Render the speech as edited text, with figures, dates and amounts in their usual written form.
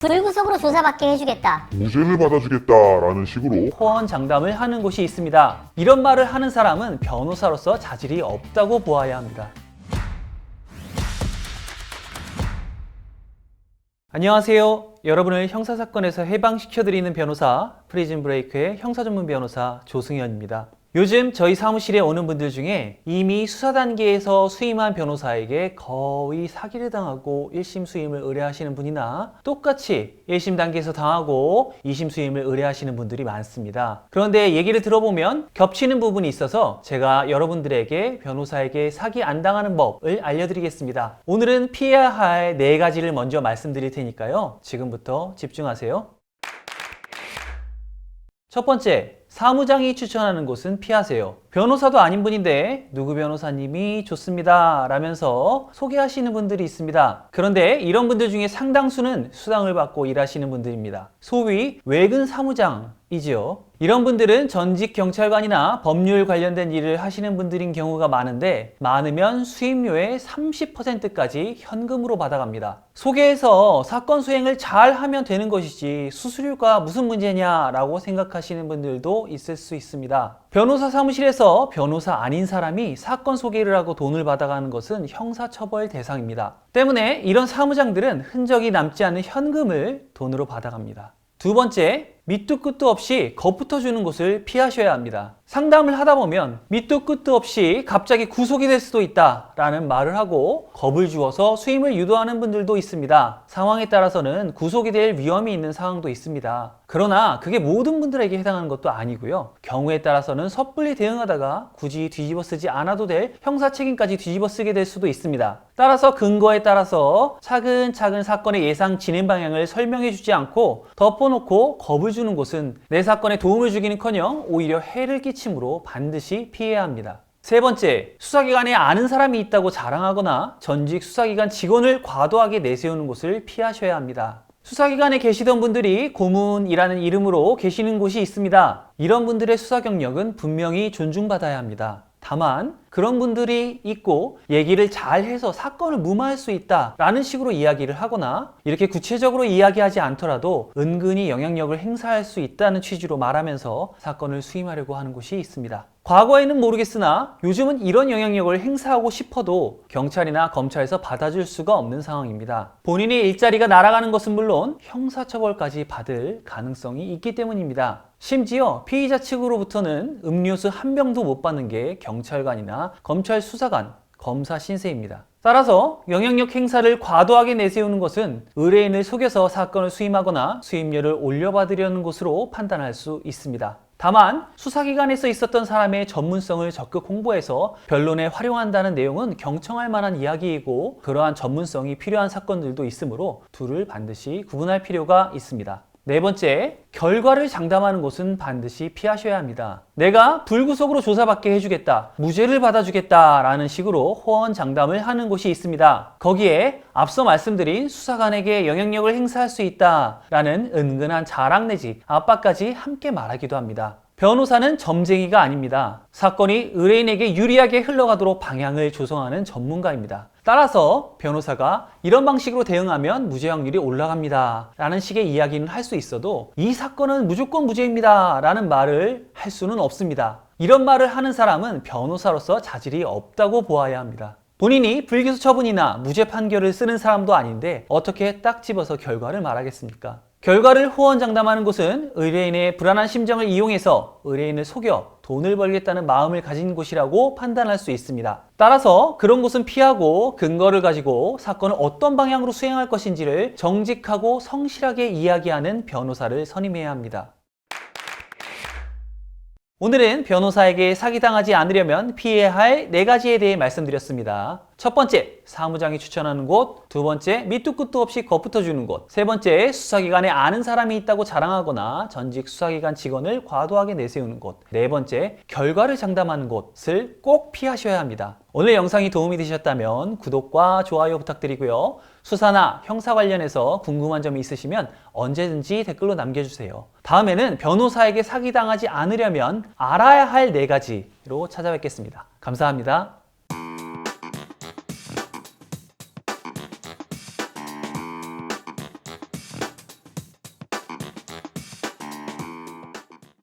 불구속으로 조사받게 해주겠다. 무죄를 받아주겠다라는 식으로 호언장담을 하는 곳이 있습니다. 이런 말을 하는 사람은 변호사로서 자질이 없다고 보아야 합니다. 안녕하세요. 여러분을 형사사건에서 해방시켜드리는 변호사, 프리즌 브레이크의 형사전문 변호사 조승현입니다. 요즘 저희 사무실에 오는 분들 중에 이미 수사 단계에서 수임한 변호사에게 거의 사기를 당하고 1심 수임을 의뢰하시는 분이나 똑같이 1심 단계에서 당하고 2심 수임을 의뢰하시는 분들이 많습니다. 그런데 얘기를 들어보면 겹치는 부분이 있어서 제가 여러분들에게 변호사에게 사기 안 당하는 법을 알려드리겠습니다. 오늘은 피해야 할 4가지를 먼저 말씀드릴 테니까요. 지금부터 집중하세요. 첫 번째, 사무장이 추천하는 곳은 피하세요. 변호사도 아닌 분인데 누구 변호사님이 좋습니다 라면서 소개하시는 분들이 있습니다. 그런데 이런 분들 중에 상당수는 수당을 받고 일하시는 분들입니다. 소위 외근 사무장이지요. 이런 분들은 전직 경찰관이나 법률 관련된 일을 하시는 분들인 경우가 많은데 많으면 수임료의 30%까지 현금으로 받아갑니다. 소개해서 사건 수행을 잘 하면 되는 것이지 수수료가 무슨 문제냐라고 생각하시는 분들도 있을 수 있습니다. 변호사 사무실에서 변호사 아닌 사람이 사건 소개를 하고 돈을 받아가는 것은 형사처벌 대상입니다. 때문에 이런 사무장들은 흔적이 남지 않은 현금을 돈으로 받아갑니다. 두 번째, 밑도 끝도 없이 겁부터 주는 곳을 피하셔야 합니다. 상담을 하다 보면 밑도 끝도 없이 갑자기 구속이 될 수도 있다 라는 말을 하고 겁을 주어서 수임을 유도하는 분들도 있습니다. 상황에 따라서는 구속이 될 위험이 있는 상황도 있습니다. 그러나 그게 모든 분들에게 해당하는 것도 아니고요. 경우에 따라서는 섣불리 대응하다가 굳이 뒤집어 쓰지 않아도 될 형사 책임까지 뒤집어 쓰게 될 수도 있습니다. 따라서 근거에 따라서 차근차근 사건의 예상 진행 방향을 설명해 주지 않고 덮어놓고 겁을 주는 곳은 내 사건에 도움을 주기는커녕 오히려 해를 끼치므로 반드시 피해야 합니다. 세 번째, 수사기관에 아는 사람이 있다고 자랑하거나 전직 수사기관 직원을 과도하게 내세우는 곳을 피하셔야 합니다. 수사기관에 계시던 분들이 고문이라는 이름으로 계시는 곳이 있습니다. 이런 분들의 수사 경력은 분명히 존중받아야 합니다. 다만 그런 분들이 있고 얘기를 잘해서 사건을 무마할 수 있다라는 식으로 이야기를 하거나 이렇게 구체적으로 이야기하지 않더라도 은근히 영향력을 행사할 수 있다는 취지로 말하면서 사건을 수임하려고 하는 곳이 있습니다. 과거에는 모르겠으나 요즘은 이런 영향력을 행사하고 싶어도 경찰이나 검찰에서 받아줄 수가 없는 상황입니다. 본인의 일자리가 날아가는 것은 물론 형사처벌까지 받을 가능성이 있기 때문입니다. 심지어 피의자 측으로부터는 음료수 한 병도 못 받는 게 경찰관이나 검찰 수사관, 검사 신세입니다. 따라서 영향력 행사를 과도하게 내세우는 것은 의뢰인을 속여서 사건을 수임하거나 수임료를 올려받으려는 것으로 판단할 수 있습니다. 다만 수사기관에서 있었던 사람의 전문성을 적극 홍보해서 변론에 활용한다는 내용은 경청할 만한 이야기이고 그러한 전문성이 필요한 사건들도 있으므로 둘을 반드시 구분할 필요가 있습니다. 네 번째, 결과를 장담하는 곳은 반드시 피하셔야 합니다. 내가 불구속으로 조사받게 해주겠다, 무죄를 받아주겠다 라는 식으로 호언장담을 하는 곳이 있습니다. 거기에 앞서 말씀드린 수사관에게 영향력을 행사할 수 있다 라는 은근한 자랑 내지 압박까지 함께 말하기도 합니다. 변호사는 점쟁이가 아닙니다. 사건이 의뢰인에게 유리하게 흘러가도록 방향을 조성하는 전문가입니다. 따라서 변호사가 이런 방식으로 대응하면 무죄 확률이 올라갑니다 라는 식의 이야기는 할 수 있어도 이 사건은 무조건 무죄입니다 라는 말을 할 수는 없습니다. 이런 말을 하는 사람은 변호사로서 자질이 없다고 보아야 합니다. 본인이 불기소 처분이나 무죄 판결을 쓰는 사람도 아닌데 어떻게 딱 집어서 결과를 말하겠습니까? 결과를 호언장담하는 곳은 의뢰인의 불안한 심정을 이용해서 의뢰인을 속여 돈을 벌겠다는 마음을 가진 곳이라고 판단할 수 있습니다. 따라서 그런 곳은 피하고 근거를 가지고 사건을 어떤 방향으로 수행할 것인지를 정직하고 성실하게 이야기하는 변호사를 선임해야 합니다. 오늘은 변호사에게 사기당하지 않으려면 피해야 할 4가지에 대해 말씀드렸습니다. 첫 번째, 사무장이 추천하는 곳. 두 번째, 밑도 끝도 없이 겁부터 주는 곳. 세 번째, 수사기관에 아는 사람이 있다고 자랑하거나 전직 수사기관 직원을 과도하게 내세우는 곳. 네 번째, 결과를 장담하는 곳을 꼭 피하셔야 합니다. 오늘 영상이 도움이 되셨다면 구독과 좋아요 부탁드리고요. 수사나 형사 관련해서 궁금한 점이 있으시면 언제든지 댓글로 남겨주세요. 다음에는 변호사에게 사기당하지 않으려면 알아야 할 4가지로 찾아뵙겠습니다. 감사합니다.